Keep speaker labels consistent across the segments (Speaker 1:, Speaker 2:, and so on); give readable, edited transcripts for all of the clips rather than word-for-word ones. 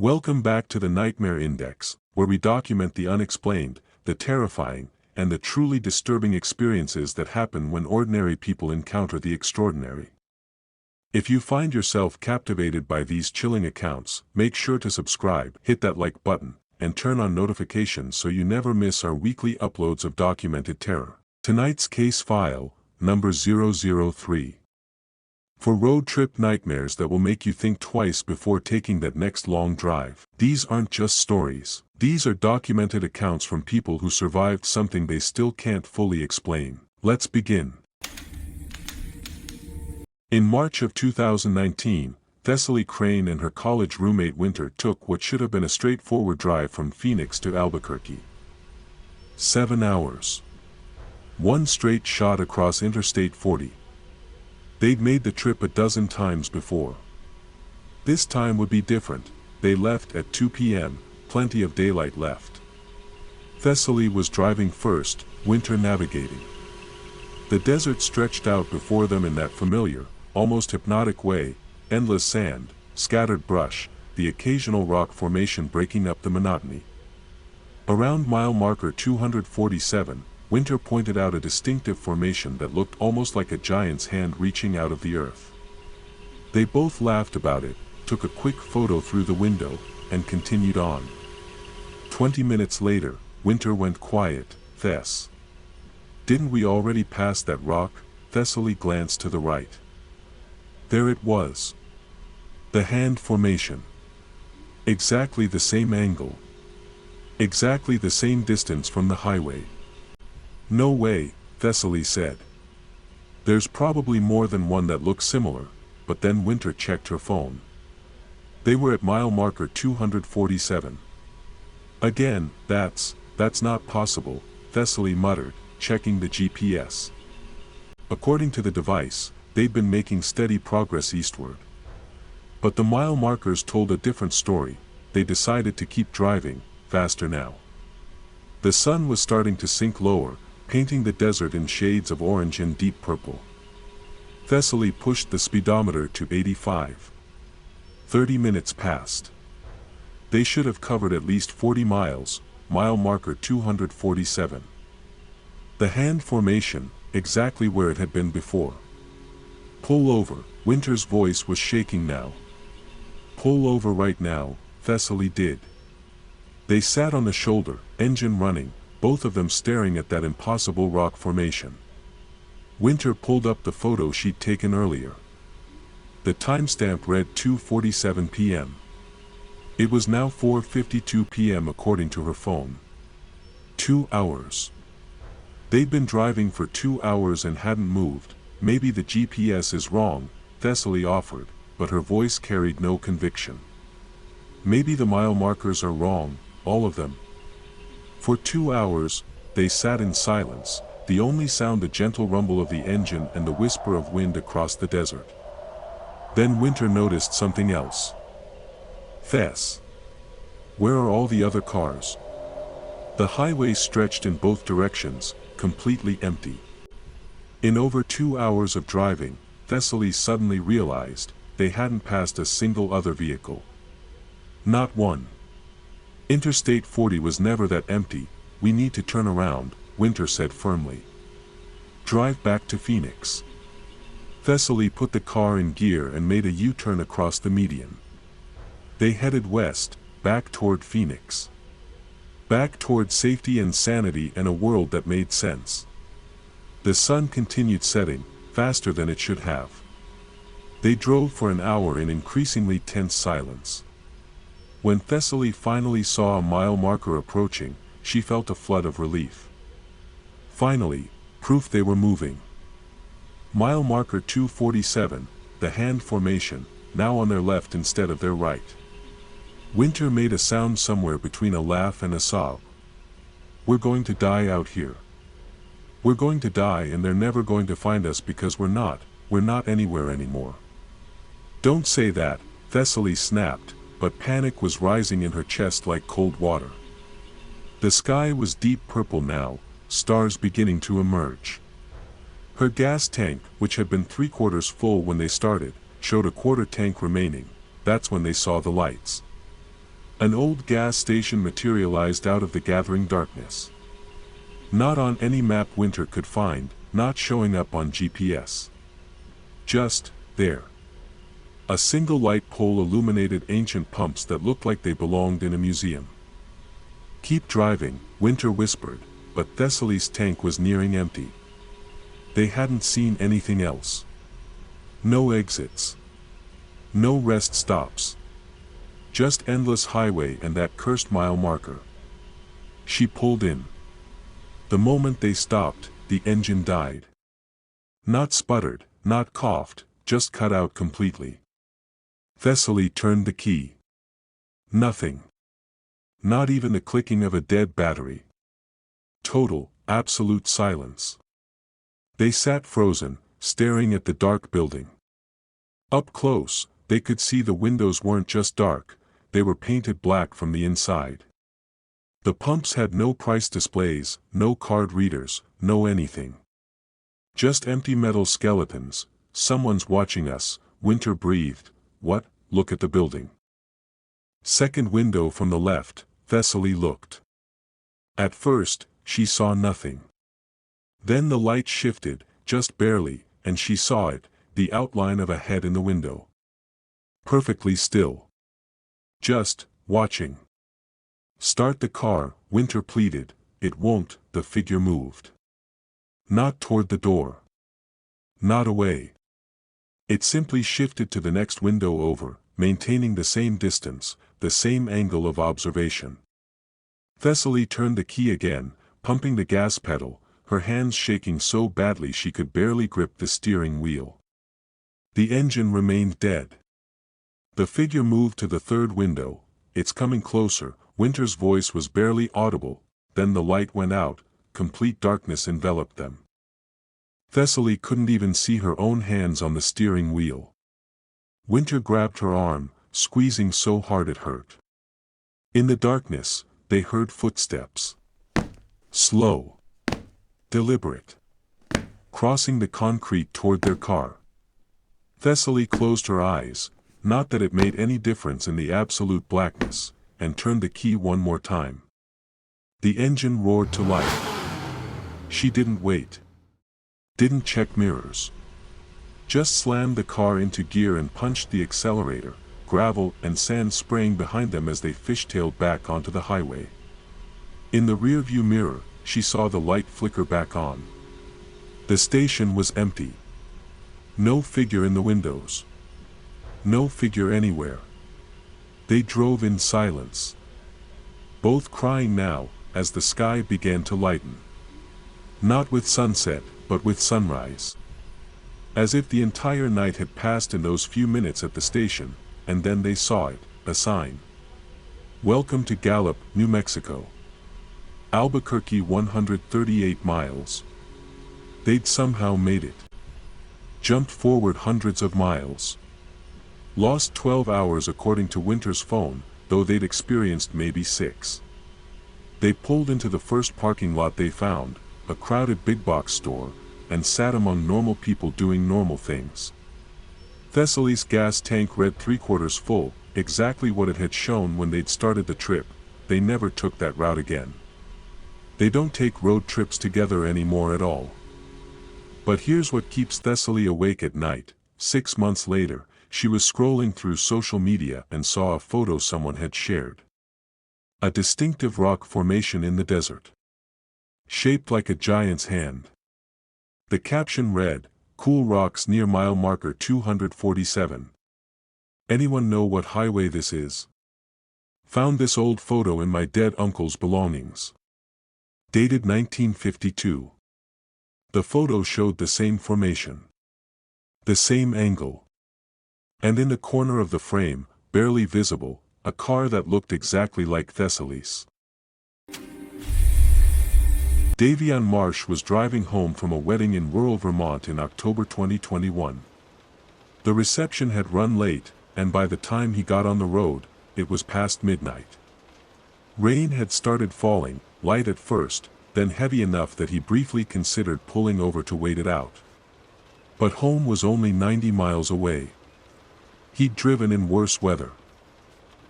Speaker 1: Welcome back to the Nightmare Index, where we document the unexplained, the terrifying, and the truly disturbing experiences that happen when ordinary people encounter the extraordinary. If you find yourself captivated by these chilling accounts, make sure to subscribe, hit that like button, and turn on notifications so you never miss our weekly uploads of documented terror. Tonight's case file, number 003. For road trip nightmares that will make you think twice before taking that next long drive. These aren't just stories. These are documented accounts from people who survived something they still can't fully explain. Let's begin. In March of 2019, Thessaly Crane and her college roommate Winter took what should have been a straightforward drive from Phoenix to Albuquerque. 7 hours. One straight shot across Interstate 40. They'd made the trip a dozen times before. This time would be different. They left at 2 p.m., plenty of daylight left. Thessaly was driving first, Winter navigating. The desert stretched out before them in that familiar, almost hypnotic way, endless sand, scattered brush, the occasional rock formation breaking up the monotony. Around mile marker 247, Winter pointed out a distinctive formation that looked almost like a giant's hand reaching out of the earth. They both laughed about it, took a quick photo through the window, and continued on. 20 minutes later, Winter went quiet. Thess. Didn't we already pass that rock? Thessaly glanced to the right. There it was. The hand formation. Exactly the same angle. Exactly the same distance from the highway. No way, Thessaly said. There's probably more than one that looks similar, but then Winter checked her phone. They were at mile marker 247. Again, that's not possible, Thessaly muttered, checking the GPS. According to the device, they'd been making steady progress eastward. But the mile markers told a different story. They decided to keep driving, faster now. The sun was starting to sink lower, painting the desert in shades of orange and deep purple. Thessaly pushed the speedometer to 85. 30 minutes passed. They should have covered at least 40 miles, mile marker 247. The hand formation, exactly where it had been before. Pull over, Winter's voice was shaking now. Pull over right now, Thessaly did. They sat on the shoulder, engine running, both of them staring at that impossible rock formation. Winter pulled up the photo she'd taken earlier. The timestamp read 2:47 p.m. It was now 4:52 p.m. according to her phone. 2 hours. They'd been driving for 2 hours and hadn't moved. Maybe the GPS is wrong, Thessaly offered, but her voice carried no conviction. Maybe the mile markers are wrong, all of them. For 2 hours, they sat in silence, the only sound the gentle rumble of the engine and the whisper of wind across the desert. Then Winter noticed something else. Thess. Where are all the other cars? The highway stretched in both directions, completely empty. In over 2 hours of driving, Thessaly suddenly realized they hadn't passed a single other vehicle. Not one. Interstate 40 was never that empty. We need to turn around, Winter said firmly. Drive back to Phoenix. Thessaly put the car in gear and made a U-turn across the median. They headed west, back toward Phoenix. Back toward safety and sanity and a world that made sense. The sun continued setting, faster than it should have. They drove for an hour in increasingly tense silence. When Thessaly finally saw a mile marker approaching, she felt a flood of relief. Finally, proof they were moving. Mile marker 247, the hand formation, now on their left instead of their right. Winter made a sound somewhere between a laugh and a sob. We're going to die out here. We're going to die and they're never going to find us because we're not anywhere anymore. Don't say that, Thessaly snapped, but panic was rising in her chest like cold water. The sky was deep purple now, stars beginning to emerge. Her gas tank, which had been 3/4 full when they started, showed a quarter tank remaining. That's when they saw the lights. An old gas station materialized out of the gathering darkness. Not on any map Winter could find, not showing up on GPS. Just there. A single light pole illuminated ancient pumps that looked like they belonged in a museum. "Keep driving," Winter whispered, but Thessaly's tank was nearing empty. They hadn't seen anything else. No exits. No rest stops. Just endless highway and that cursed mile marker. She pulled in. The moment they stopped, the engine died. Not sputtered, not coughed, just cut out completely. Thessaly turned the key. Nothing. Not even the clicking of a dead battery. Total, absolute silence. They sat frozen, staring at the dark building. Up close, they could see the windows weren't just dark, they were painted black from the inside. The pumps had no price displays, no card readers, no anything. Just empty metal skeletons. "Someone's watching us," Winter breathed. "What?" "Look at the building." Second window from the left, Thessaly looked. At first, she saw nothing. Then the light shifted, just barely, and she saw it, the outline of a head in the window. Perfectly still. Just watching. "Start the car," Winter pleaded. "It won't." The figure moved. Not toward the door. Not away. It simply shifted to the next window over, maintaining the same distance, the same angle of observation. Thessaly turned the key again, pumping the gas pedal, her hands shaking so badly she could barely grip the steering wheel. The engine remained dead. The figure moved to the third window. "It's coming closer." Winter's voice was barely audible, then the light went out, complete darkness enveloped them. Thessaly couldn't even see her own hands on the steering wheel. Winter grabbed her arm, squeezing so hard it hurt. In the darkness, they heard footsteps. Slow. Deliberate. Crossing the concrete toward their car. Thessaly closed her eyes, not that it made any difference in the absolute blackness, and turned the key one more time. The engine roared to life. She didn't wait. Didn't check mirrors. Just slammed the car into gear and punched the accelerator, gravel and sand spraying behind them as they fishtailed back onto the highway. In the rearview mirror, she saw the light flicker back on. The station was empty. No figure in the windows. No figure anywhere. They drove in silence. Both crying now, as the sky began to lighten. Not with sunset, but with sunrise. As if the entire night had passed in those few minutes at the station, and then they saw it, a sign. "Welcome to Gallup, New Mexico. Albuquerque 138 miles. They'd somehow made it. Jumped forward hundreds of miles. Lost 12 hours according to Winter's phone, though they'd experienced maybe 6. They pulled into the first parking lot they found, a crowded big box store, and sat among normal people doing normal things. Thessaly's gas tank read 3/4 full, exactly what it had shown when they'd started the trip. They never took that route again. They don't take road trips together anymore at all. But here's what keeps Thessaly awake at night. 6 months later, she was scrolling through social media and saw a photo someone had shared. A distinctive rock formation in the desert. Shaped like a giant's hand. The caption read, "Cool rocks near mile marker 247. Anyone know what highway this is? Found this old photo in my dead uncle's belongings." Dated 1952. The photo showed the same formation. The same angle. And in the corner of the frame, barely visible, a car that looked exactly like Thessaly's. Davion Marsh was driving home from a wedding in rural Vermont in October 2021. The reception had run late, and by the time he got on the road, it was past midnight. Rain had started falling, light at first, then heavy enough that he briefly considered pulling over to wait it out. But home was only 90 miles away. He'd driven in worse weather.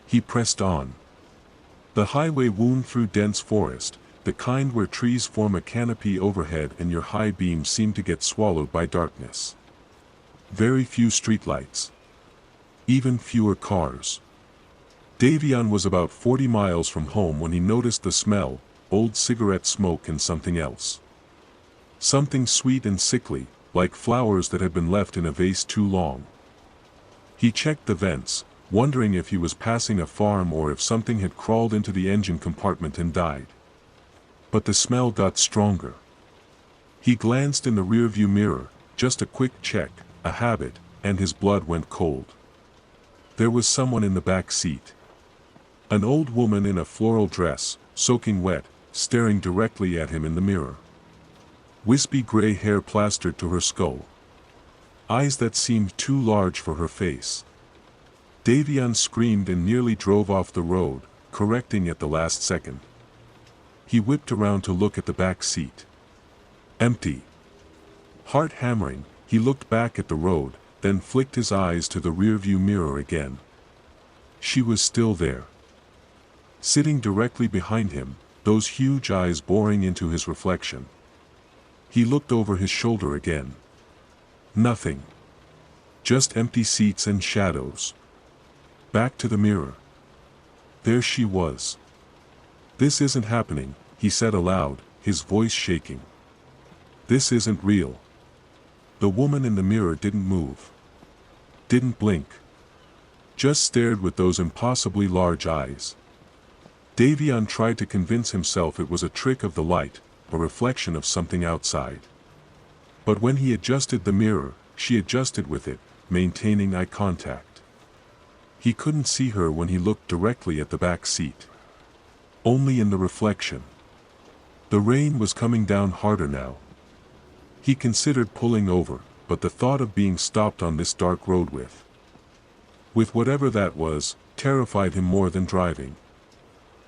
Speaker 1: He pressed on. The highway wound through dense forest, the kind where trees form a canopy overhead and your high beams seem to get swallowed by darkness. Very few streetlights. Even fewer cars. Davion was about 40 miles from home when he noticed the smell, old cigarette smoke and something else. Something sweet and sickly, like flowers that had been left in a vase too long. He checked the vents, wondering if he was passing a farm or if something had crawled into the engine compartment and died. But the smell got stronger. He glanced in the rearview mirror, just a quick check, a habit, and his blood went cold. There was someone in the back seat. An old woman in a floral dress, soaking wet, staring directly at him in the mirror. Wispy gray hair plastered to her skull. Eyes that seemed too large for her face. Davion screamed and nearly drove off the road, correcting at the last second. He whipped around to look at the back seat. Empty. Heart hammering, he looked back at the road, then flicked his eyes to the rearview mirror again. She was still there. Sitting directly behind him, those huge eyes boring into his reflection. He looked over his shoulder again. Nothing. Just empty seats and shadows. Back to the mirror. There she was. "This isn't happening," he said aloud, his voice shaking. "This isn't real." The woman in the mirror didn't move. Didn't blink. Just stared with those impossibly large eyes. Davion tried to convince himself it was a trick of the light, a reflection of something outside. But when he adjusted the mirror, she adjusted with it, maintaining eye contact. He couldn't see her when he looked directly at the back seat. Only in the reflection. The rain was coming down harder now. He considered pulling over, but the thought of being stopped on this dark road with whatever that was, terrified him more than driving.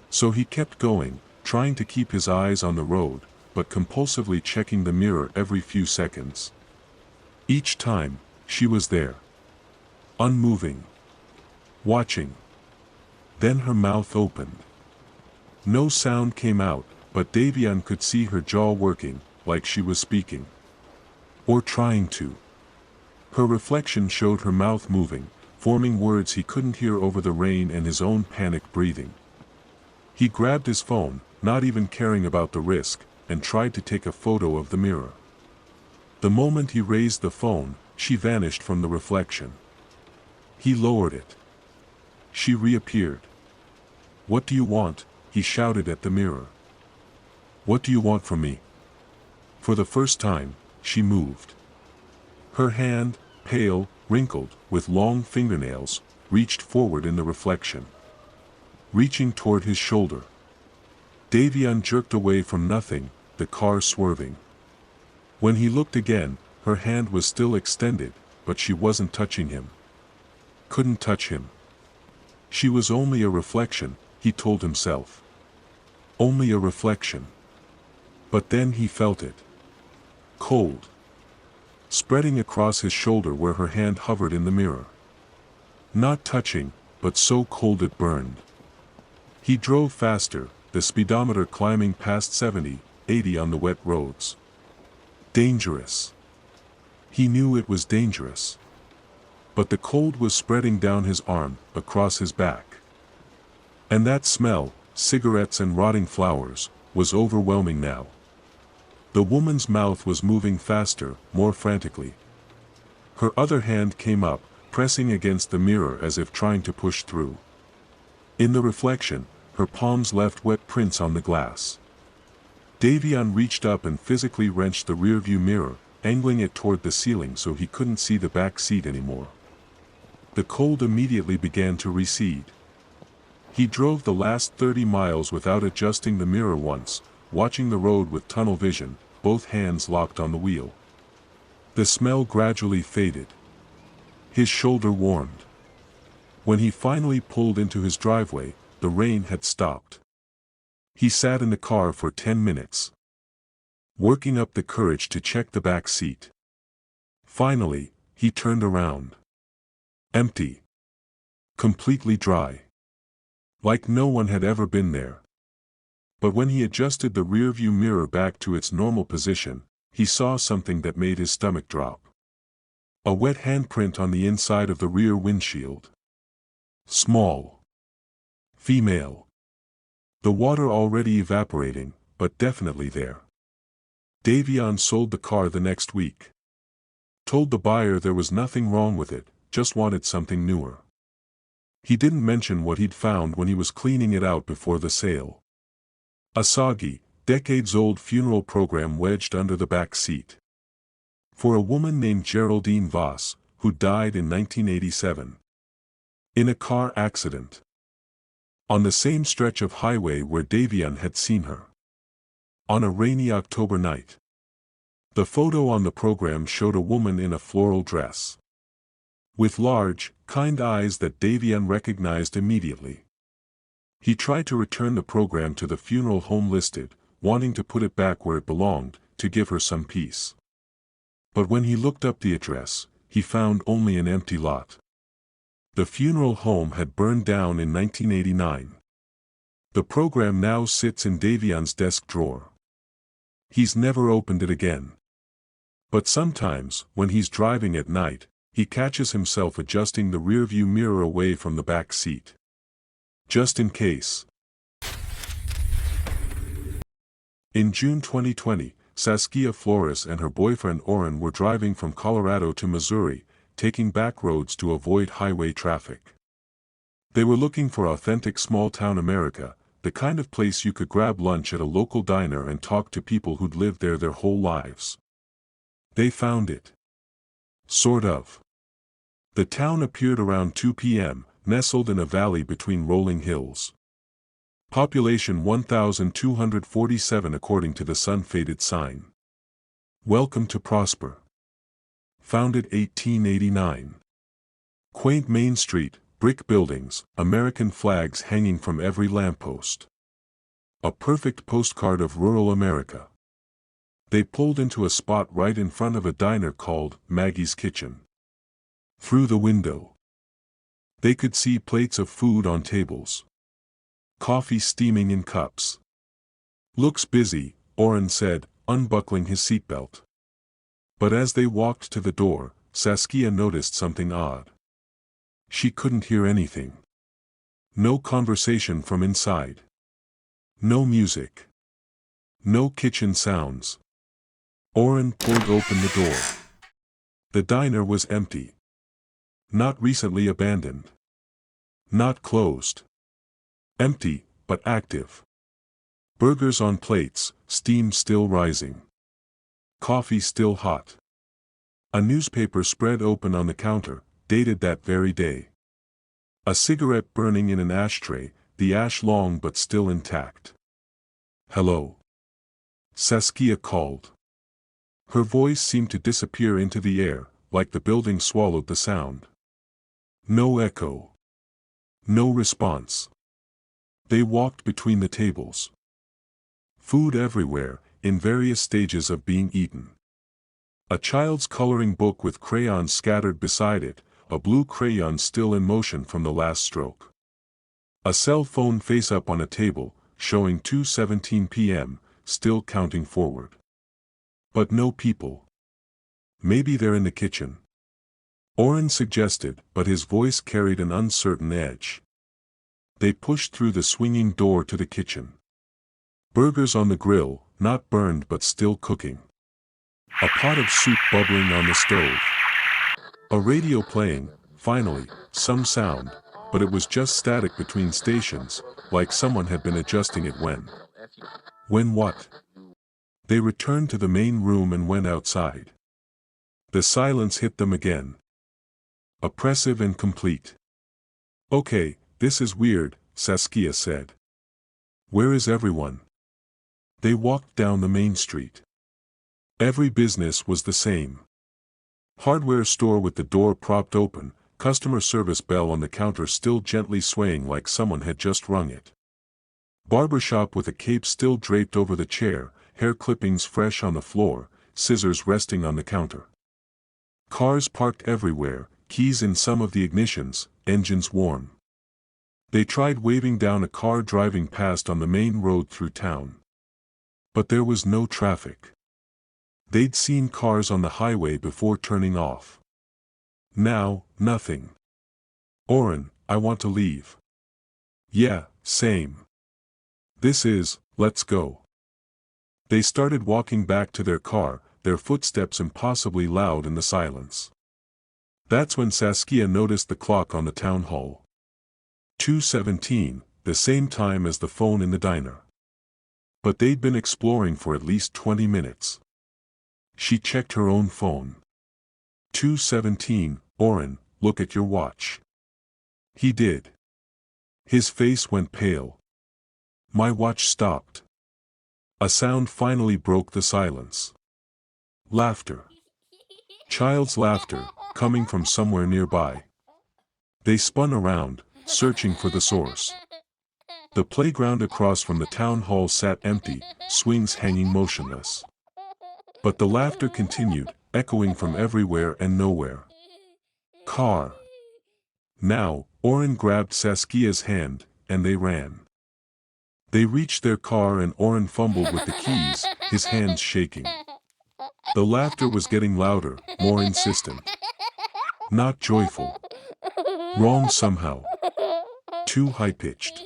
Speaker 1: So he kept going, trying to keep his eyes on the road, but compulsively checking the mirror every few seconds. Each time, she was there. Unmoving. Watching. Then her mouth opened. No sound came out, but Davion could see her jaw working, like she was speaking. Or trying to. Her reflection showed her mouth moving, forming words he couldn't hear over the rain and his own panicked breathing. He grabbed his phone, not even caring about the risk, and tried to take a photo of the mirror. The moment he raised the phone, she vanished from the reflection. He lowered it. She reappeared. "What do you want?" he shouted at the mirror. "What do you want from me?" For the first time, she moved. Her hand, pale, wrinkled, with long fingernails, reached forward in the reflection. Reaching toward his shoulder. Davion jerked away from nothing, the car swerving. When he looked again, her hand was still extended, but she wasn't touching him. Couldn't touch him. She was only a reflection, he told himself. Only a reflection. But then he felt it. Cold. Spreading across his shoulder where her hand hovered in the mirror. Not touching, but so cold it burned. He drove faster, the speedometer climbing past 70, 80 on the wet roads. Dangerous. He knew it was dangerous. But the cold was spreading down his arm, across his back. And that smell, cigarettes and rotting flowers, was overwhelming now. The woman's mouth was moving faster, more frantically. Her other hand came up, pressing against the mirror as if trying to push through. In the reflection, her palms left wet prints on the glass. Davion reached up and physically wrenched the rearview mirror, angling it toward the ceiling so he couldn't see the back seat anymore. The cold immediately began to recede. He drove the last 30 miles without adjusting the mirror once, watching the road with tunnel vision, both hands locked on the wheel. The smell gradually faded. His shoulder warmed. When he finally pulled into his driveway, the rain had stopped. He sat in the car for 10 minutes. Working up the courage to check the back seat. Finally, he turned around. Empty. Completely dry. like no one had ever been there. But when he adjusted the rearview mirror back to its normal position, he saw something that made his stomach drop. A wet handprint on the inside of the rear windshield. Small. Female. The water already evaporating, but definitely there. Davion sold the car the next week. Told the buyer there was nothing wrong with it, just wanted something newer. He didn't mention what he'd found when he was cleaning it out before the sale. A soggy, decades-old funeral program wedged under the back seat. For a woman named Geraldine Voss, who died in 1987. In a car accident. On the same stretch of highway where Davion had seen her. On a rainy October night. The photo on the program showed a woman in a floral dress. With large, kind eyes that Davion recognized immediately. He tried to return the program to the funeral home listed, wanting to put it back where it belonged, to give her some peace. But when he looked up the address, he found only an empty lot. The funeral home had burned down in 1989. The program now sits in Davion's desk drawer. He's never opened it again. But sometimes, when he's driving at night, he catches himself adjusting the rearview mirror away from the back seat. Just in case. In June 2020, Saskia Flores and her boyfriend Oren were driving from Colorado to Missouri, taking back roads to avoid highway traffic. They were looking for authentic small-town America, the kind of place you could grab lunch at a local diner and talk to people who'd lived there their whole lives. They found it. Sort of. The town appeared around 2 p.m., nestled in a valley between rolling hills. Population 1,247 according to the sun-faded sign. Welcome to Prosper. Founded 1889. Quaint Main Street, brick buildings, American flags hanging from every lamppost. A perfect postcard of rural America. They pulled into a spot right in front of a diner called Maggie's Kitchen. Through the window, they could see plates of food on tables. Coffee steaming in cups. Looks busy, Oren said, unbuckling his seatbelt. But as they walked to the door, Saskia noticed something odd. She couldn't hear anything. No conversation from inside. No music. No kitchen sounds. Oren pulled open the door. The diner was empty. Not recently abandoned. Not closed. Empty, but active. Burgers on plates, steam still rising. Coffee still hot. A newspaper spread open on the counter, dated that very day. A cigarette burning in an ashtray, the ash long but still intact. Hello. Saskia called. Her voice seemed to disappear into the air, like the building swallowed the sound. No echo. No response. They walked between the tables. Food everywhere, in various stages of being eaten. A child's coloring book with crayons scattered beside it, a blue crayon still in motion from the last stroke. A cell phone face up on a table, showing 2:17 p.m., still counting forward. But no people. Maybe they're in the kitchen. Oren suggested, but his voice carried an uncertain edge. They pushed through the swinging door to the kitchen. Burgers on the grill, not burned but still cooking. A pot of soup bubbling on the stove. A radio playing, finally, some sound, but it was just static between stations, like someone had been adjusting it when. When what? They returned to the main room and went outside. The silence hit them again. Oppressive and complete. Okay, this is weird, Saskia said. Where is everyone? They walked down the main street. Every business was the same. Hardware store with the door propped open, customer service bell on the counter still gently swaying like someone had just rung it. Barbershop with a cape still draped over the chair, hair clippings fresh on the floor, scissors resting on the counter. Cars parked everywhere, keys in some of the ignitions, engines warm. They tried waving down a car driving past on the main road through town. But there was no traffic. They'd seen cars on the highway before turning off. Now, nothing. Oren, I want to leave. Yeah, same. Let's go. They started walking back to their car, their footsteps impossibly loud in the silence. That's when Saskia noticed the clock on the town hall. 2:17, the same time as the phone in the diner. But they'd been exploring for at least 20 minutes. She checked her own phone. 2:17, Oren, look at your watch. He did. His face went pale. My watch stopped. A sound finally broke the silence. Laughter. Child's laughter, coming from somewhere nearby. They spun around, searching for the source. The playground across from the town hall sat empty, swings hanging motionless. But the laughter continued, echoing from everywhere and nowhere. Car. Now, Oren grabbed Saskia's hand, and they ran. They reached their car and Oren fumbled with the keys, his hands shaking. The laughter was getting louder, more insistent. Not joyful. Wrong somehow. Too high-pitched.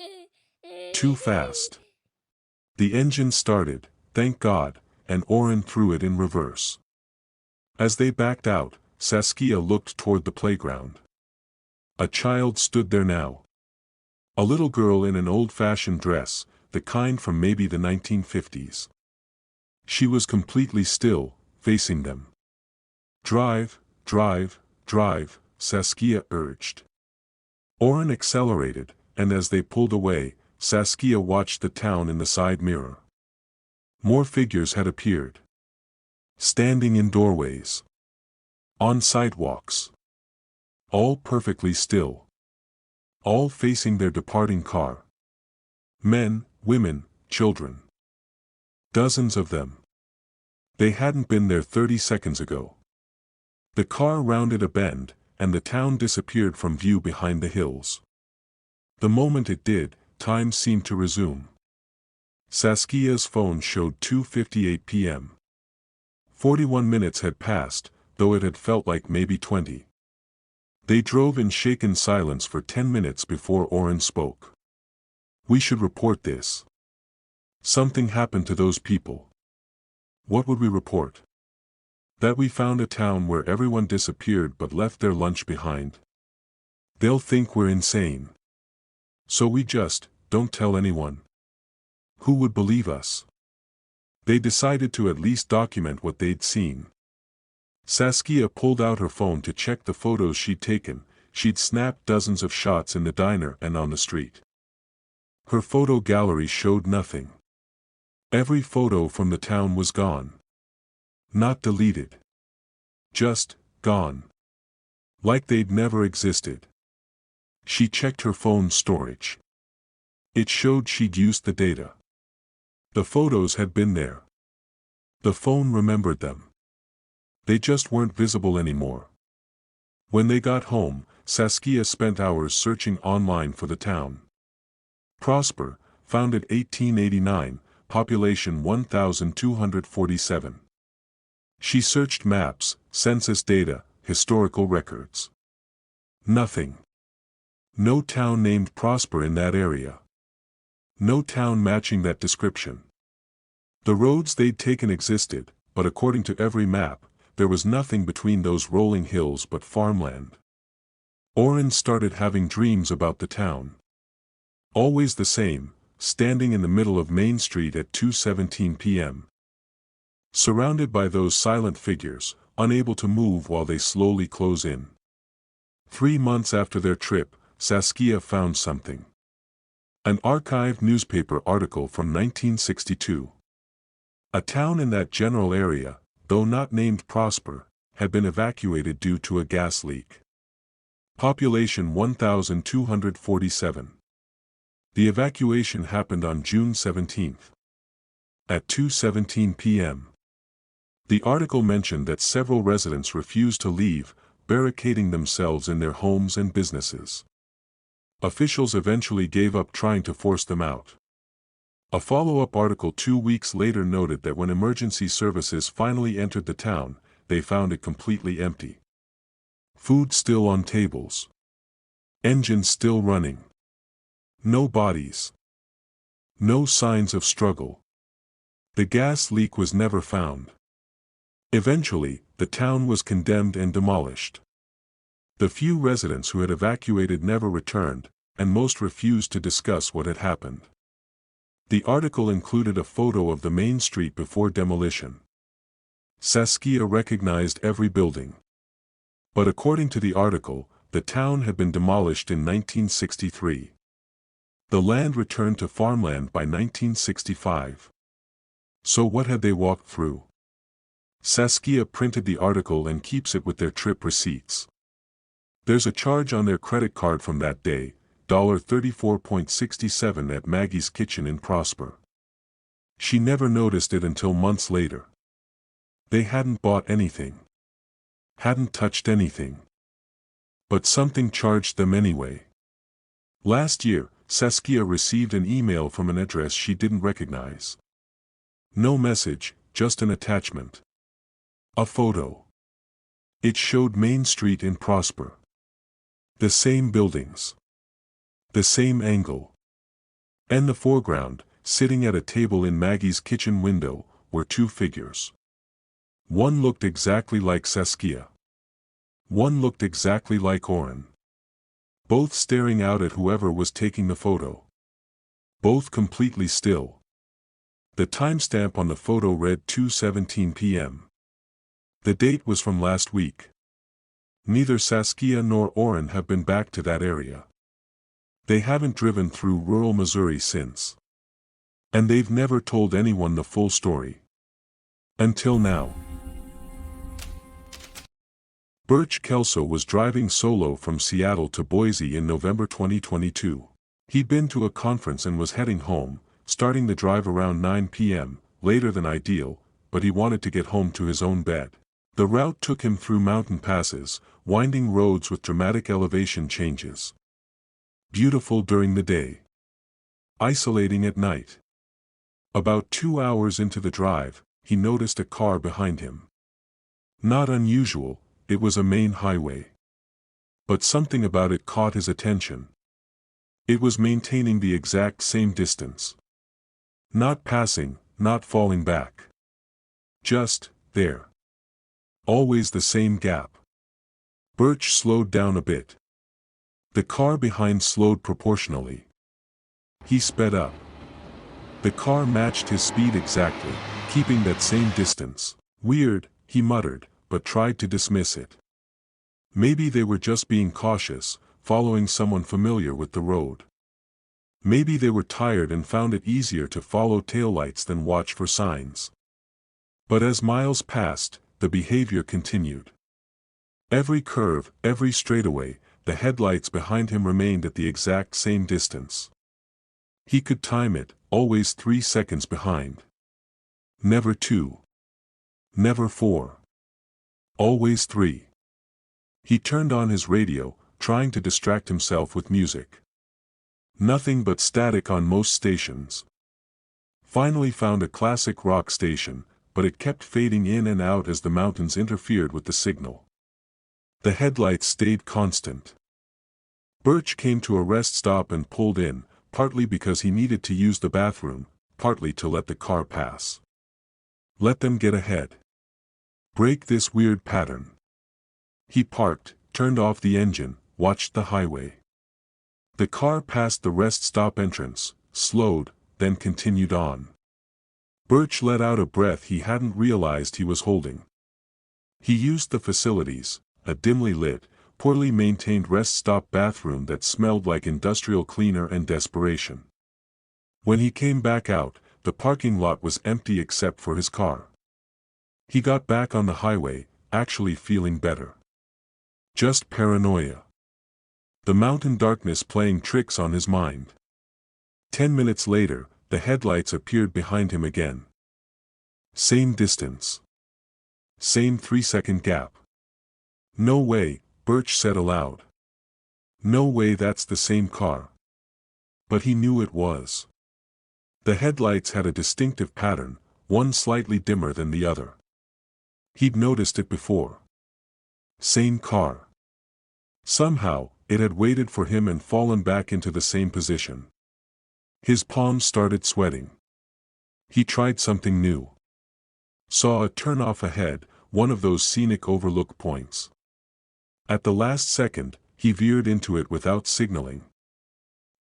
Speaker 1: Too fast. The engine started, thank God, and Oren threw it in reverse. As they backed out, Saskia looked toward the playground. A child stood there now. A little girl in an old-fashioned dress, the kind from maybe the 1950s. She was completely still, facing them. Drive, drive, drive, Saskia urged. Oren accelerated, and as they pulled away, Saskia watched the town in the side mirror. More figures had appeared. Standing in doorways. On sidewalks. All perfectly still. All facing their departing car. Men, women, children. Dozens of them. They hadn't been there 30 seconds ago. The car rounded a bend, and the town disappeared from view behind the hills. The moment it did, time seemed to resume. Saskia's phone showed 2:58 p.m. 41 minutes had passed, though it had felt like maybe 20. They drove in shaken silence for 10 minutes before Oren spoke. We should report this. Something happened to those people. What would we report? That we found a town where everyone disappeared but left their lunch behind. They'll think we're insane. So we just, don't tell anyone. Who would believe us? They decided to at least document what they'd seen. Saskia pulled out her phone to check the photos she'd taken. She'd snapped dozens of shots in the diner and on the street. Her photo gallery showed nothing. Every photo from the town was gone. Not deleted. Just, gone. Like they'd never existed. She checked her phone's storage. It showed she'd used the data. The photos had been there. The phone remembered them. They just weren't visible anymore. When they got home, Saskia spent hours searching online for the town. Prosper, founded 1889, population 1,247. She searched maps, census data, historical records. Nothing. No town named Prosper in that area. No town matching that description. The roads they'd taken existed, but according to every map, there was nothing between those rolling hills but farmland. Oren started having dreams about the town. Always the same, standing in the middle of Main Street at 2:17 p.m. Surrounded by those silent figures, unable to move while they slowly close in. 3 months after their trip, Saskia found something. An archived newspaper article from 1962. A town in that general area, though not named Prosper, had been evacuated due to a gas leak. Population 1,247. The evacuation happened on June 17. At 2:17 p.m. The article mentioned that several residents refused to leave, barricading themselves in their homes and businesses. Officials eventually gave up trying to force them out. A follow-up article 2 weeks later noted that when emergency services finally entered the town, they found it completely empty. Food still on tables. Engines still running. No bodies. No signs of struggle. The gas leak was never found. Eventually, the town was condemned and demolished. The few residents who had evacuated never returned, and most refused to discuss what had happened. The article included a photo of the main street before demolition. Saskia recognized every building. But according to the article, the town had been demolished in 1963. The land returned to farmland by 1965. So what had they walked through? Saskia printed the article and keeps it with their trip receipts. There's a charge on their credit card from that day, $34.67 at Maggie's Kitchen in Prosper. She never noticed it until months later. They hadn't bought anything. Hadn't touched anything. But something charged them anyway. Last year, Saskia received an email from an address she didn't recognize. No message, just an attachment. A photo. It showed Main Street in Prosper. The same buildings. The same angle. In the foreground, sitting at a table in Maggie's kitchen window, were two figures. One looked exactly like Saskia. One looked exactly like Oren. Both staring out at whoever was taking the photo. Both completely still. The timestamp on the photo read 2:17 p.m. The date was from last week. Neither Saskia nor Oren have been back to that area. They haven't driven through rural Missouri since. And they've never told anyone the full story. Until now. Birch Kelso was driving solo from Seattle to Boise in November 2022. He'd been to a conference and was heading home, starting the drive around 9 p.m., later than ideal, but he wanted to get home to his own bed. The route took him through mountain passes, winding roads with dramatic elevation changes. Beautiful during the day. Isolating at night. About 2 hours into the drive, he noticed a car behind him. Not unusual, it was a main highway. But something about it caught his attention. It was maintaining the exact same distance. Not passing, not falling back. Just, there. Always the same gap. Birch slowed down a bit. The car behind slowed proportionally. He sped up. The car matched his speed exactly, keeping that same distance. Weird, he muttered, but tried to dismiss it. Maybe they were just being cautious, following someone familiar with the road. Maybe they were tired and found it easier to follow taillights than watch for signs. But as miles passed, the behavior continued. Every curve, every straightaway, the headlights behind him remained at the exact same distance. He could time it, always 3 seconds behind. Never 2. Never 4. Always 3. He turned on his radio, trying to distract himself with music. Nothing but static on most stations. Finally found a classic rock station, but it kept fading in and out as the mountains interfered with the signal. The headlights stayed constant. Birch came to a rest stop and pulled in, partly because he needed to use the bathroom, partly to let the car pass. Let them get ahead. Break this weird pattern. He parked, turned off the engine, watched the highway. The car passed the rest stop entrance, slowed, then continued on. Birch let out a breath he hadn't realized he was holding. He used the facilities, a dimly lit, poorly maintained rest stop bathroom that smelled like industrial cleaner and desperation. When he came back out, the parking lot was empty except for his car. He got back on the highway, actually feeling better. Just paranoia. The mountain darkness playing tricks on his mind. 10 minutes later, the headlights appeared behind him again. Same distance. Same 3-second gap. No way, Birch said aloud. No way, that's the same car. But he knew it was. The headlights had a distinctive pattern, one slightly dimmer than the other. He'd noticed it before. Same car. Somehow, it had waited for him and fallen back into the same position. His palms started sweating. He tried something new. Saw a turnoff ahead, one of those scenic overlook points. At the last second, he veered into it without signaling.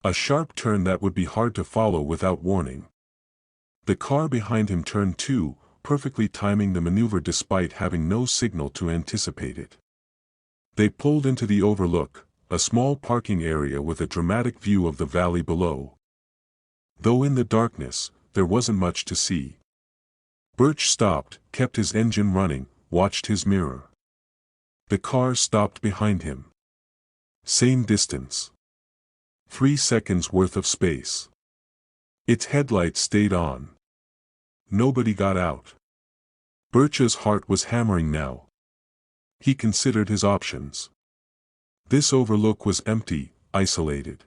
Speaker 1: A sharp turn that would be hard to follow without warning. The car behind him turned too, perfectly timing the maneuver despite having no signal to anticipate it. They pulled into the overlook, a small parking area with a dramatic view of the valley below. Though in the darkness, there wasn't much to see. Birch stopped, kept his engine running, watched his mirror. The car stopped behind him. Same distance. 3 seconds worth of space. Its headlights stayed on. Nobody got out. Birch's heart was hammering now. He considered his options. This overlook was empty, isolated.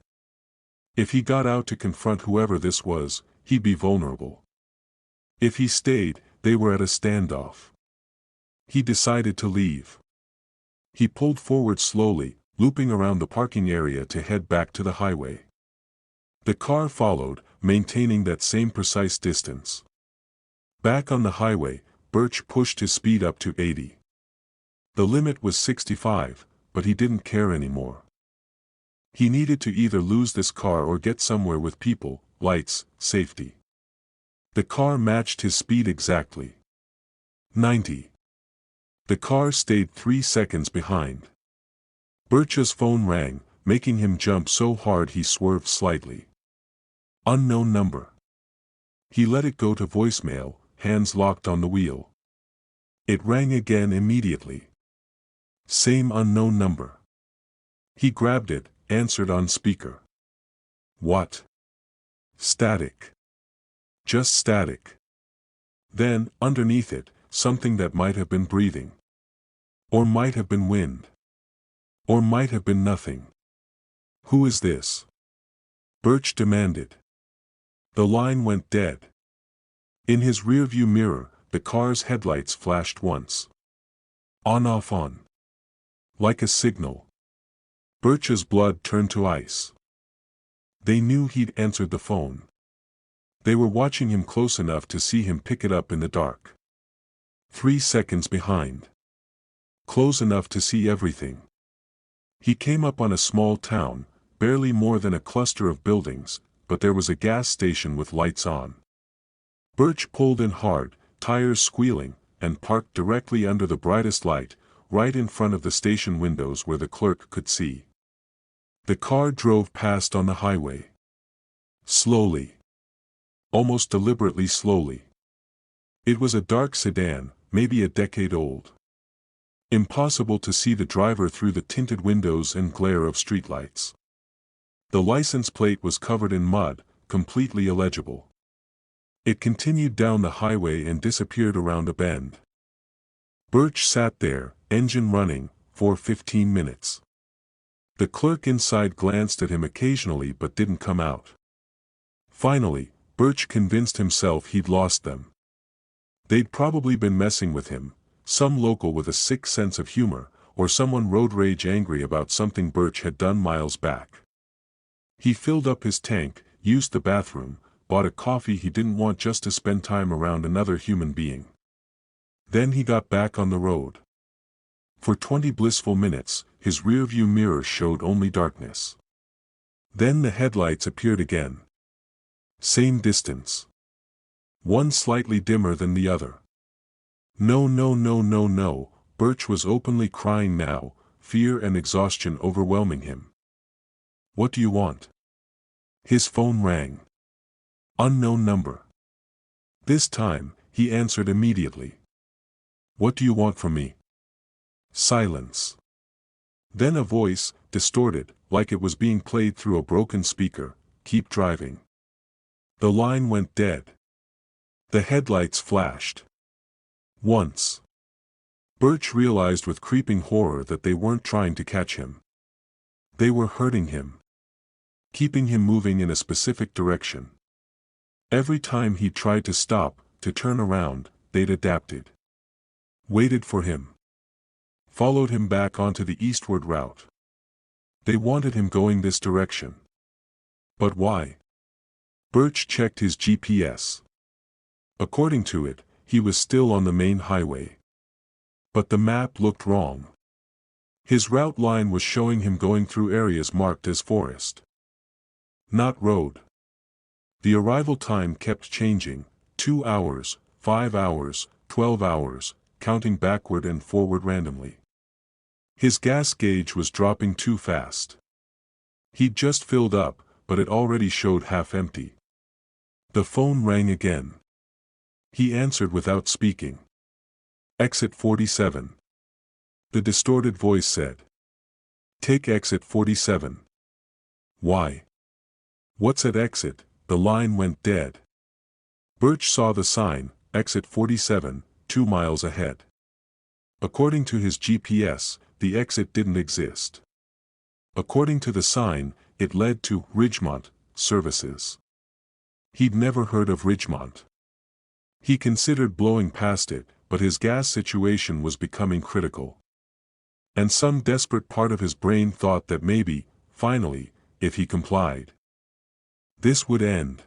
Speaker 1: If he got out to confront whoever this was, he'd be vulnerable. If he stayed, they were at a standoff. He decided to leave. He pulled forward slowly, looping around the parking area to head back to the highway. The car followed, maintaining that same precise distance. Back on the highway, Birch pushed his speed up to 80. The limit was 65, but he didn't care anymore. He needed to either lose this car or get somewhere with people, lights, safety. The car matched his speed exactly. 90. The car stayed 3 seconds behind. Birch's phone rang, making him jump so hard he swerved slightly. Unknown number. He let it go to voicemail, hands locked on the wheel. It rang again immediately. Same unknown number. He grabbed it, answered on speaker. What? Static. Just static. Then, underneath it, something that might have been breathing. Or might have been wind. Or might have been nothing. Who is this? Birch demanded. The line went dead. In his rearview mirror, the car's headlights flashed once. On off on. Like a signal. Birch's blood turned to ice. They knew he'd answered the phone. They were watching him close enough to see him pick it up in the dark. 3 seconds behind. Close enough to see everything. He came up on a small town, barely more than a cluster of buildings, but there was a gas station with lights on. Birch pulled in hard, tires squealing, and parked directly under the brightest light, right in front of the station windows where the clerk could see. The car drove past on the highway. Slowly. Almost deliberately slowly. It was a dark sedan, maybe a decade old. Impossible to see the driver through the tinted windows and glare of streetlights. The license plate was covered in mud, completely illegible. It continued down the highway and disappeared around a bend. Birch sat there, engine running, for 15 minutes. The clerk inside glanced at him occasionally but didn't come out. Finally, Birch convinced himself he'd lost them. They'd probably been messing with him, some local with a sick sense of humor, or someone road rage angry about something Birch had done miles back. He filled up his tank, used the bathroom, bought a coffee he didn't want just to spend time around another human being. Then he got back on the road. For 20 blissful minutes, his rearview mirror showed only darkness. Then the headlights appeared again. Same distance. One slightly dimmer than the other. No, no, no, no, no, Birch was openly crying now, fear and exhaustion overwhelming him. What do you want? His phone rang. Unknown number. This time, he answered immediately. What do you want from me? Silence. Then a voice, distorted, like it was being played through a broken speaker, keep driving. The line went dead. The headlights flashed. Once. Birch realized with creeping horror that they weren't trying to catch him. They were hurting him, keeping him moving in a specific direction. Every time he tried to stop, to turn around, they'd adapted. Waited for him. Followed him back onto the eastward route. They wanted him going this direction. But why? Birch checked his GPS. According to it, he was still on the main highway. But the map looked wrong. His route line was showing him going through areas marked as forest, not road. The arrival time kept changing, 2 hours, 5 hours, 12 hours, counting backward and forward randomly. His gas gauge was dropping too fast. He'd just filled up, but it already showed half empty. The phone rang again. He answered without speaking. Exit 47. The distorted voice said. Take exit 47. Why? What's at exit? The line went dead. Birch saw the sign, exit 47, 2 miles ahead. According to his GPS, the exit didn't exist. According to the sign, it led to Ridgemont Services. He'd never heard of Ridgemont. He considered blowing past it, but his gas situation was becoming critical. And some desperate part of his brain thought that maybe, finally, if he complied, this would end.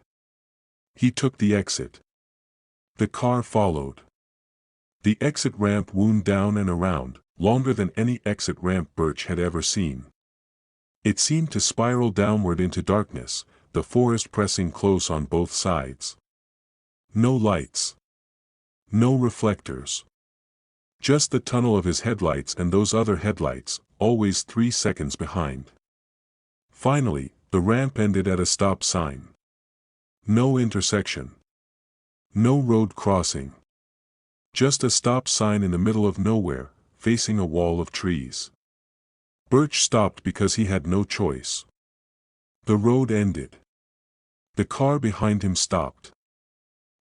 Speaker 1: He took the exit. The car followed. The exit ramp wound down and around, longer than any exit ramp Birch had ever seen. It seemed to spiral downward into darkness, the forest pressing close on both sides. No lights. No reflectors. Just the tunnel of his headlights and those other headlights, always 3 seconds behind. Finally, the ramp ended at a stop sign. No intersection. No road crossing. Just a stop sign in the middle of nowhere, facing a wall of trees. Birch stopped because he had no choice. The road ended. The car behind him stopped.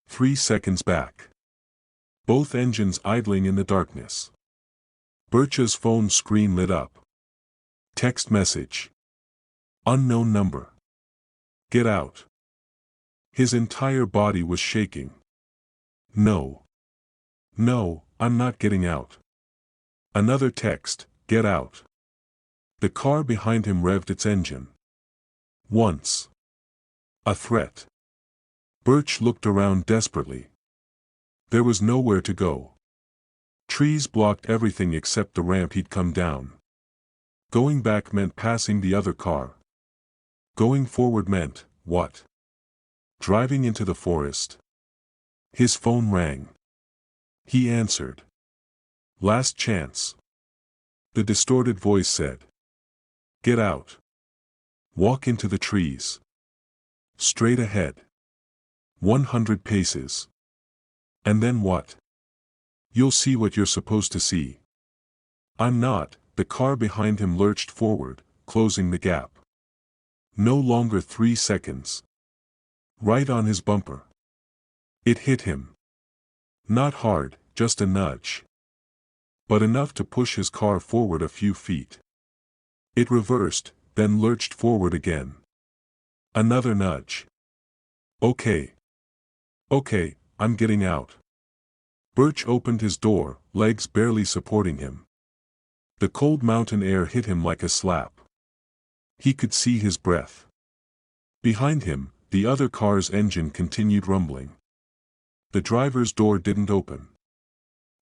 Speaker 1: 3 seconds back. Both engines idling in the darkness. Birch's phone screen lit up. Text message. Unknown number. Get out. His entire body was shaking. No. No, I'm not getting out. Another text, get out. The car behind him revved its engine. Once. A threat. Birch looked around desperately. There was nowhere to go. Trees blocked everything except the ramp he'd come down. Going back meant passing the other car. Going forward meant, what? Driving into the forest. His phone rang. He answered. Last chance. The distorted voice said. Get out. Walk into the trees. Straight ahead. 100 paces. And then what? You'll see what you're supposed to see. I'm not. The car behind him lurched forward, closing the gap. No longer 3 seconds. Right on his bumper. It hit him. Not hard, just a nudge. But enough to push his car forward a few feet. It reversed, then lurched forward again. Another nudge. Okay. Okay, I'm getting out. Birch opened his door, legs barely supporting him. The cold mountain air hit him like a slap. He could see his breath. Behind him, the other car's engine continued rumbling. The driver's door didn't open.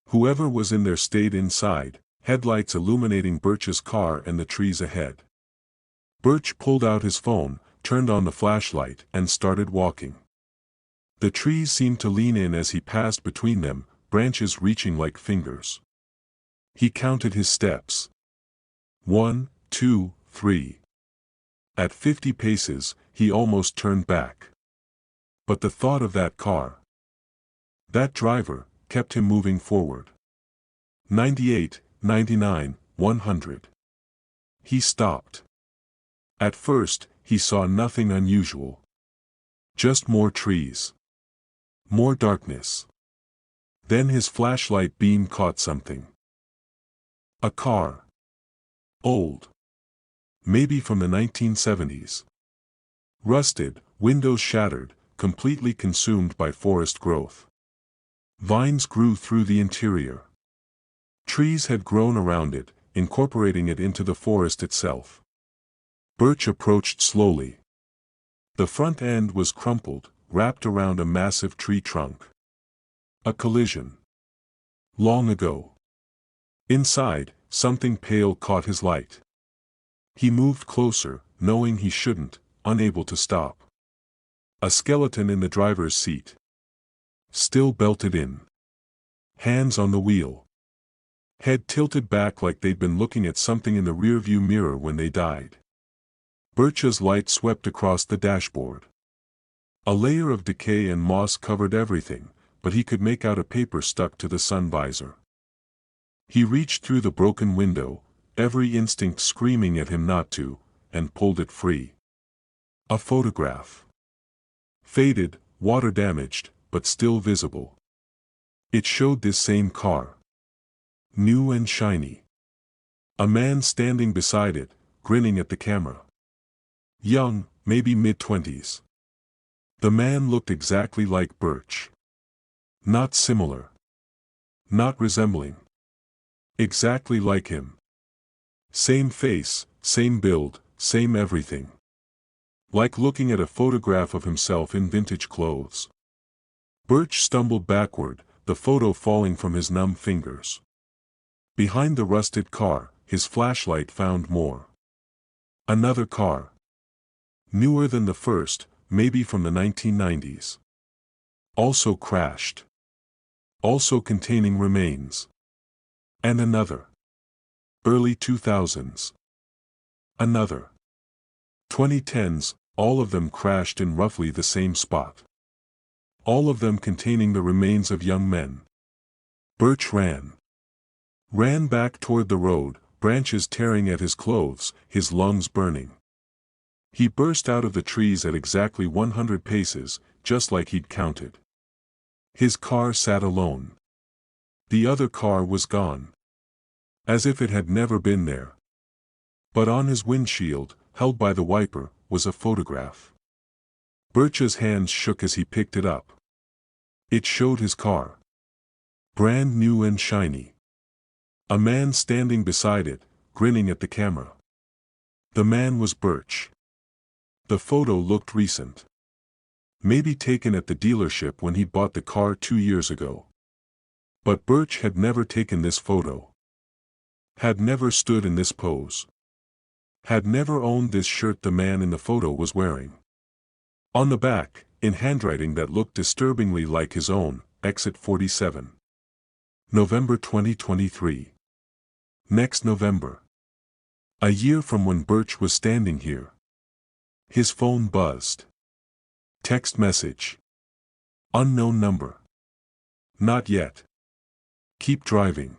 Speaker 1: Whoever was in there stayed inside, headlights illuminating Birch's car and the trees ahead. Birch pulled out his phone, turned on the flashlight, and started walking. The trees seemed to lean in as he passed between them, branches reaching like fingers. He counted his steps. 1, 2, 3. At 50 paces, he almost turned back. But the thought of that car, that driver, kept him moving forward. 98, 99, 100. He stopped. At first, he saw nothing unusual. Just more trees. More darkness. Then his flashlight beam caught something. A car. Old. Maybe from the 1970s. Rusted, windows shattered, completely consumed by forest growth. Vines grew through the interior. Trees had grown around it, incorporating it into the forest itself. Birch approached slowly. The front end was crumpled, wrapped around a massive tree trunk. A collision. Long ago. Inside, something pale caught his light. He moved closer, knowing he shouldn't, unable to stop. A skeleton in the driver's seat. Still belted in. Hands on the wheel. Head tilted back like they'd been looking at something in the rearview mirror when they died. Birch's light swept across the dashboard. A layer of decay and moss covered everything, but he could make out a paper stuck to the sun visor. He reached through the broken window, every instinct screaming at him not to, and pulled it free. A photograph. Faded, water-damaged, but still visible. It showed this same car. New and shiny. A man standing beside it, grinning at the camera. Young, maybe mid-20s. The man looked exactly like Birch. Not similar. Not resembling. Exactly like him. Same face, same build, same everything. Like looking at a photograph of himself in vintage clothes. Birch stumbled backward, the photo falling from his numb fingers. Behind the rusted car, his flashlight found more. Another car. Newer than the first, maybe from the 1990s. Also crashed. Also containing remains. And another. Early 2000s. Another. 2010s, all of them crashed in roughly the same spot. All of them containing the remains of young men. Birch ran. Ran back toward the road, branches tearing at his clothes, his lungs burning. He burst out of the trees at exactly 100 paces, just like he'd counted. His car sat alone. The other car was gone. As if it had never been there. But on his windshield, held by the wiper, was a photograph. Birch's hands shook as he picked it up. It showed his car. Brand new and shiny. A man standing beside it, grinning at the camera. The man was Birch. The photo looked recent. Maybe taken at the dealership when he bought the car 2 years ago. But Birch had never taken this photo. Had never stood in this pose. Had never owned this shirt the man in the photo was wearing. On the back, in handwriting that looked disturbingly like his own, Exit 47. November 2023. Next November. A year from when Birch was standing here. His phone buzzed. Text message. Unknown number. Not yet. Keep driving.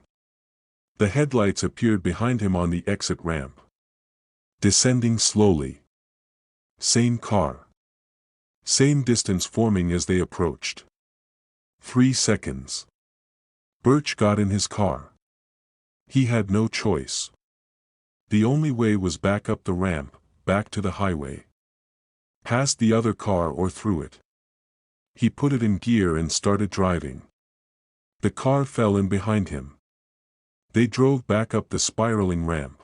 Speaker 1: The headlights appeared behind him on the exit ramp. Descending slowly. Same car. Same distance forming as they approached. 3 seconds. Birch got in his car. He had no choice. The only way was back up the ramp, back to the highway. Past the other car or through it. He put it in gear and started driving. The car fell in behind him. They drove back up the spiraling ramp.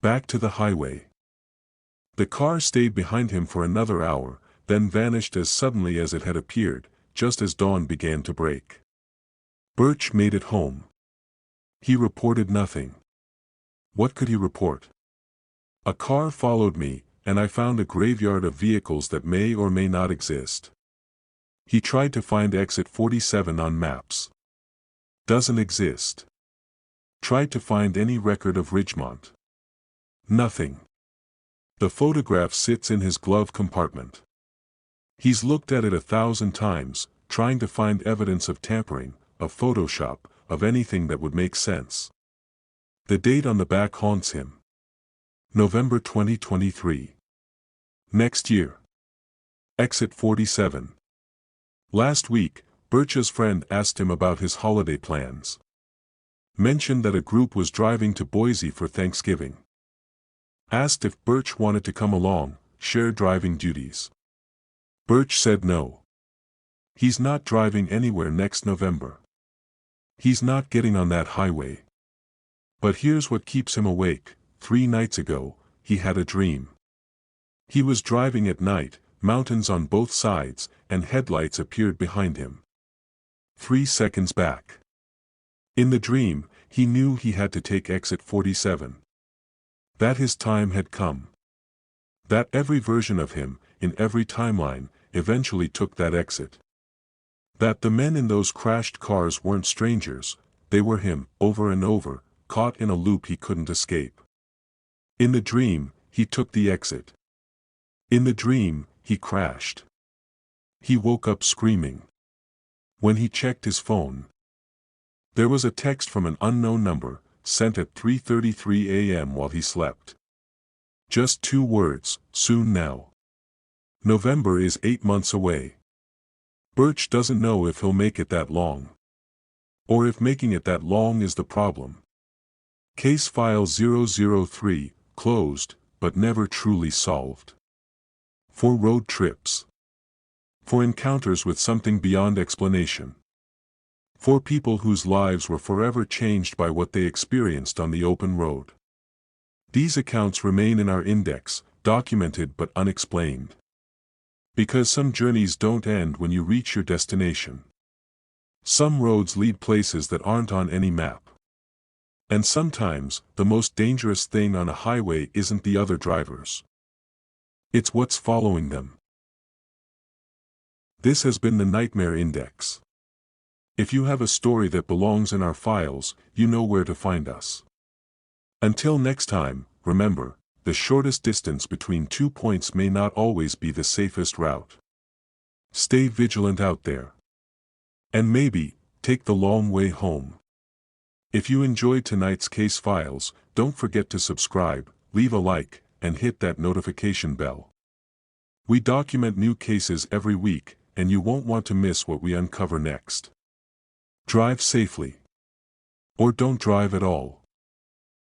Speaker 1: Back to the highway. The car stayed behind him for another hour, then vanished as suddenly as it had appeared, just as dawn began to break. Birch made it home. He reported nothing. What could he report? A car followed me, and I found a graveyard of vehicles that may or may not exist. He tried to find exit 47 on maps. Doesn't exist. Tried to find any record of Ridgemont. Nothing. The photograph sits in his glove compartment. He's looked at it 1,000 times, trying to find evidence of tampering, of Photoshop, of anything that would make sense. The date on the back haunts him. November 2023. Next year. Exit 47. Last week, Birch's friend asked him about his holiday plans. Mentioned that a group was driving to Boise for Thanksgiving. Asked if Birch wanted to come along, share driving duties. Birch said no. He's not driving anywhere next November. He's not getting on that highway. But here's what keeps him awake. 3 nights ago, he had a dream. He was driving at night, mountains on both sides, and headlights appeared behind him. 3 seconds back. In the dream, he knew he had to take exit 47. That his time had come. That every version of him, in every timeline, eventually took that exit. That the men in those crashed cars weren't strangers, they were him, over and over, caught in a loop he couldn't escape. In the dream, he took the exit. In the dream, he crashed. He woke up screaming. When he checked his phone, there was a text from an unknown number, sent at 3:33 a.m. while he slept. Just 2 words, soon now. November is 8 months away. Birch doesn't know if he'll make it that long. Or if making it that long is the problem. Case file 003, closed, but never truly solved. For road trips. For encounters with something beyond explanation. For people whose lives were forever changed by what they experienced on the open road. These accounts remain in our index, documented but unexplained. Because some journeys don't end when you reach your destination. Some roads lead places that aren't on any map. And sometimes, the most dangerous thing on a highway isn't the other drivers. It's what's following them. This has been the Nightmare Index. If you have a story that belongs in our files, you know where to find us. Until next time, remember, the shortest distance between 2 points may not always be the safest route. Stay vigilant out there. And maybe, take the long way home. If you enjoyed tonight's case files, don't forget to subscribe, leave a like, and hit that notification bell. We document new cases every week, and you won't want to miss what we uncover next. Drive safely. Or don't drive at all.